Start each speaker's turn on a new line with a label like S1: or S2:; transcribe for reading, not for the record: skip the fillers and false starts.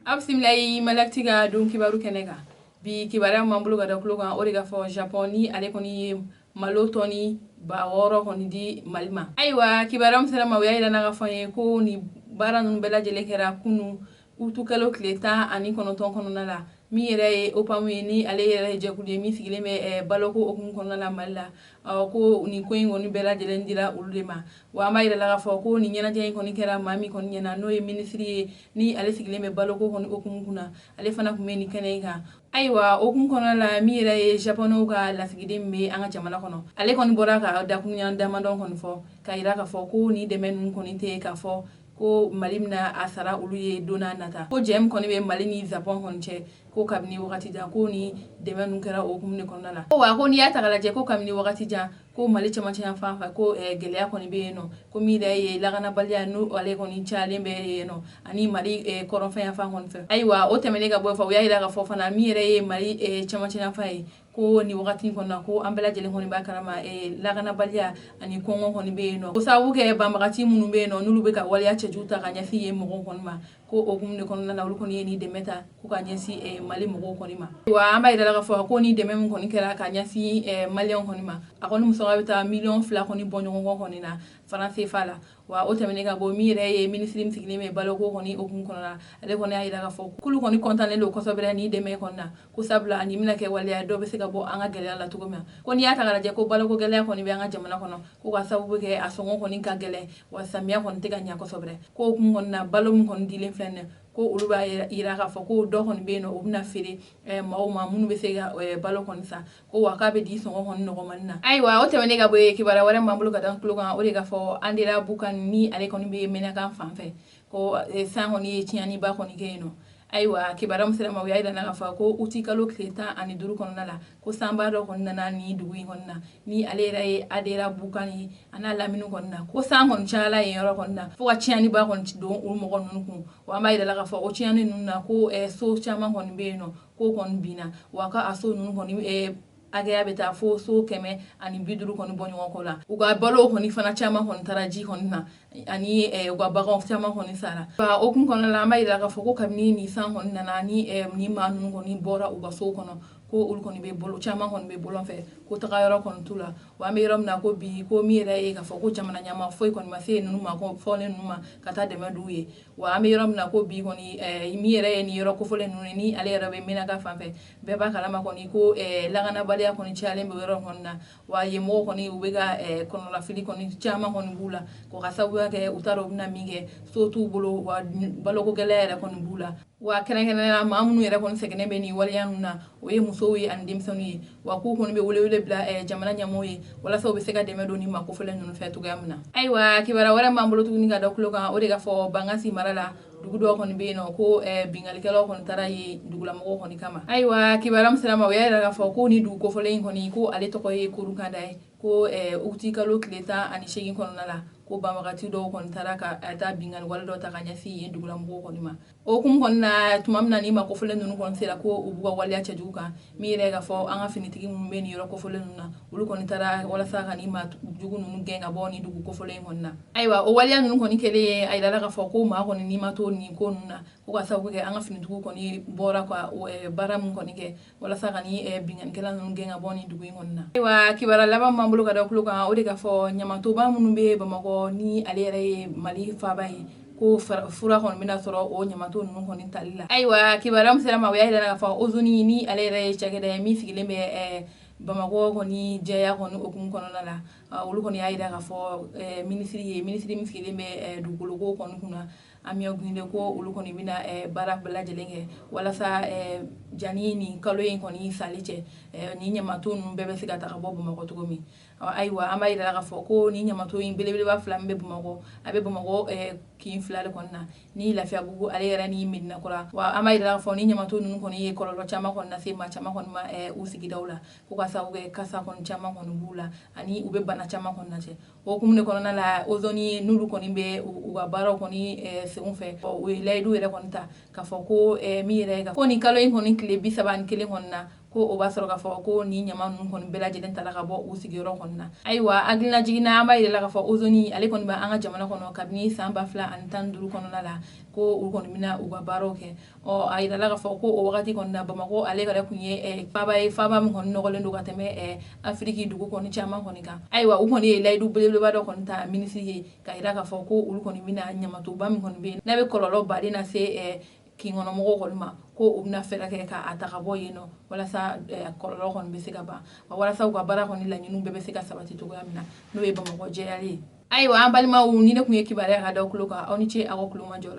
S1: Absimilai malaktiga don kibaru kenega. Bi kibara mambulu gada kuloga origa fo Japoni ale koni malo toni ba woro koni di malima. Aiwa kibara msela mawya ila naga fanye ko ni bara nun bela jele kera kunu utu kalo kleta ani kono ton kono nala. Mi yere opamu ni ale yere jekuli mi sigile me baloko okun kono nala malila. Ko ni koingo ni bela jele ndira ulema. Wa ma ila naga fo ko ni nyana jeng koni kera mami koni nyana noye ministry ni ale sigile me baloko koni okun kuna. Ale fana kumeni kenega. Aiwa okun kono la mi yere Japono ka la sigide me anga jamana kono. Ale koni bora ka da kunya damandon koni fo. Ka ira ka fo ko ni demen koni te ka fo ko malimna asara uluye dona nata ko jem koni be malini Japon konche ko kabni wakati ja ko ni demenu kera okumne konala ko wa ko ni ata kala je ko kabni wakati ja ko mali chama chama fa ko gelea koni be no ko mi da ye lagana balya no ale koni chale be no ani mali koron fa fa kon fa aiwa o temene ga bo fa ya ila ga fo fa na mi re ye mali chama chama fa ko ni wakati konna ko ambela jele koni ba karama lagana balya ani kongo koni be no ko sabu ke ba magati munu be no nulu be ka wali ache juta ka nyasi ye mo konma ko ogumne kono na wulu koni ni demeta ko ka nyasi mali mo koni ma wa amba ida ga fo ko ni deme mo koni kera ka nyasi mali on koni ma akoni muso ga beta million fla koni bonyo koni na français fala wa o temene ga bo mi re ye ministre msigile me baloko koni ogun kono na ale koni ida ga fo kulu koni kontane lo ko sobere ni deme konna ko sabla ani mina ke wali do be se ga bo anga gele la tugo ma koni ata ga je ko baloko gele koni be anga jamana kono ko ga sabu ke asongo koni ka gele wa samia koni te ga nya ko sobere ko ogun konna balom koni dile fenne ko uluba ira ka fo ko do koni be no obna fere ma munu be se ga balo koni sa ko wakabe di songo koni no manna aiwa o temene ga bo kibara wala mambulu ga dan kulo ga o ga fo andira bukan ni ale koni be mena kan fanfe ko sango ni tiani ba koni geno aiwa kibara musela ma wiya na fa ko uti kalo kleta ani duru kono nala ko samba do kono nana ni dugu konna ni ale rai adera bukani ana laminu konna ko sango nchala e yoro konna fo tiani ba kon do o mo kon kun wa ma ida la fa o tiani nunna ko so chama kon be no ko kon bina wa ka aso nun kon agaya beta fo so keme ani biduru koni bonyo ko la uga balo koni fana chama kon taraji kon na ani uga bagon chama koni sara ba okun kon la mai la ka fo ko kamni ni san kon na ni ni manu koni bora uga so kono ko ul koni be bolo chama kon be bolo fe ko tagayoro kon tula wa me rom na ko bi ko mi re ka fo ko chama na nyama fo kon ma se nunu ma ko fo le nunu ma kata de maduye wa me rom na ko bi koni mi re ni yoro ko fo le nunu ni ale rabe mina ka fanfe be ba kala ma koni ko lagana ya koni chale mbe wero honna wa yemo koni ubega kono la fili koni chama koni bula ko kasabu yake utaro bina mige so tu bolo wa baloko gelera koni bula wa kene na mamunu yere koni segene be ni walianuna o ye muso wi andim soni wa ku koni be wole bla jamana nyamoyi wala so be sega de medo ni mako fele nunu fetu gamna aiwa kibara wala mambulo tu ni ga dokulo ga o de ga fo bangasi marala dugudo koni be no ko bingali kelo koni tarayi dugula mo koni kama aiwa kibara msalama wa yere ga fo ko ni du ko fole koni ko ale to ko ye kurunga dai ko uti kalo kleta ani shegin kono nala ko bamagati do kon taraka ata bingal wala do ta kanya fi en dugula mo ko ma o kum kon na tumam na ni ma ko fole nunu kon sela ko ubuga wala ya juka mi rega fo anga finitigi mum ben yoro ko fole nunu ulu kon tara wala sa kan ima jugu nunu genga boni dugu ko fole kon na aiwa o wala nunu kon kele ay dala ga fo ko ma kon ni ma to ni ko nuna ko ga sabu ke anga finitigu kon ni bora ko baram kon ke wala sa kan ni bingal kala nunu genga boni dugu kon na aiwa kibara laba mambulo ga dokulo ka o de ga fo nyama to ba munu be ba mako ni alere mali fabai ko fura kon mina soro o nyamato nun kon talila aiwa kibaram selama wiya ida fa ozuni ni alere chagede mi sigile me bamako ko ni jeya kon okun kono nala ulu kon ya ida ka fo ministry mi sigile me dugulu ko kon kuna amiyo ginde ko ulu kon bina bara bala jelenge wala sa janini kalo yin kon yi salice ni nyamato nun bebe sigata ka bobo mako to mi aiwa amba ida ka fo ko ni nyamato yin belebele ba flambe bumako abe bumako kin flale konna ni lafiya bugu ale yara ni midna kora wa amba ida ka fo ni nyamato nun kon yi kololo chama konna se ma chama kon ma usigi dawla ko ka sa uge kasa kon chama kon bula ani ube bana chama kon nache o kumne kon na la ozoni nulu kon be uga baro kon se unfe o we laidu yere kon ta ka fo ko mi yere ga ko ni kalo yin kon kile bi saban kile konna ko o b'a sɔrɔ k'a fɔ ko ni ɲama ninnu kɔni bɛɛ lajɛlen tala ka bɔ u sigiyɔrɔ kɔni na. Ayiwa hakilina jiginna an b'a yirala k'a fɔ ozoni ale kɔni bɛ an ka jamana kɔnɔ kabini san 2015 kɔnɔna la ko u kɔni bɛna u ka baaraw kɛ. A yirala k'a fɔ ko o wagati kɔni na Bamakɔ ale yɛrɛ kun ye faaba ye, faaba min kɔni nɔgɔlen don ka tɛmɛ Afiriki dugu kɔni caman kɔni kan. Ayiwa u kɔni ye layidu belebeleba dɔ kɔni ta minisiri ye ka yira k'a fɔ ko olu kɔni bɛna ɲamatoba min kɔni bɛ yen n'a bɛ kɔlɔlɔ baden lase kinkɔnɔmɔgɔw kɔni ma ko u bɛna fɛɛrɛ kɛ k'a ta ka bɔ yen nɔ walasa kɔlɔlɔ kɔni bɛ se ka ban walasa u ka baara kɔni laɲiniw bɛɛ bɛ se ka sabati cogoya min na n'o ye Bamakɔ jɛyali ye. Ayiwa an balimaw ni ne kun ye kibaruya ka da aw tulo kan aw ni ce aw ka kulomajɔ la.